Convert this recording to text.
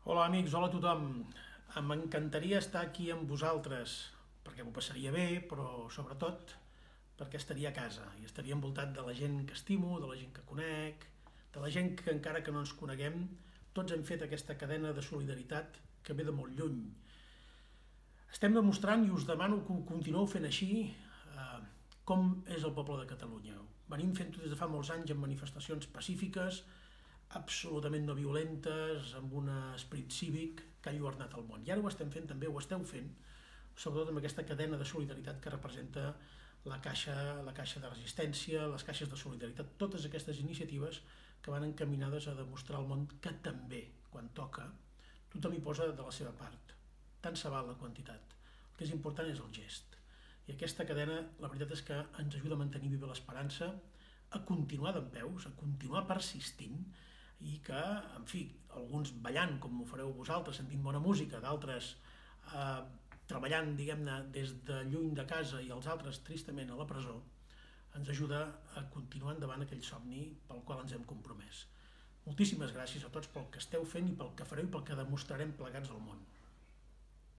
Hola amics, hola a tothom. M'encantaria estar aquí amb vosaltres, perquè m'ho passaria bé, però sobretot perquè estaria a casa i estaria envoltat de la gent que estimo, de la gent que conec, de la gent que encara que no ens coneguem, tots hem fet aquesta cadena de solidaritat que ve de molt lluny. Estem demostrant, i us demano que ho continueu fent així, com és el poble de Catalunya. Venim fent-ho des de fa molts anys en manifestacions pacífiques, absolutament no violentes, amb un esperit cívic que ha lluernat el món. I ara ho estem fent també, ho esteu fent, sobretot amb aquesta cadena de solidaritat que representa la caixa de resistència, les caixes de solidaritat, totes aquestes iniciatives que van encaminades a demostrar al món que també, quan toca, tothom hi posa de la seva part. Tant se val la quantitat. El que és important és el gest. I aquesta cadena, la veritat és que ens ajuda a mantenir viva l'esperança, a continuar dempeus, a continuar persistint, i que, en fi, alguns ballant, com ho fareu vosaltres, sentint bona música, d'altres treballant, diguem-ne, des de lluny de casa i els altres, tristament, a la presó, ens ajuda a continuar endavant aquell somni pel qual ens hem compromès. Moltíssimes gràcies a tots pel que esteu fent i pel que fareu i pel que demostrarem plegats al món.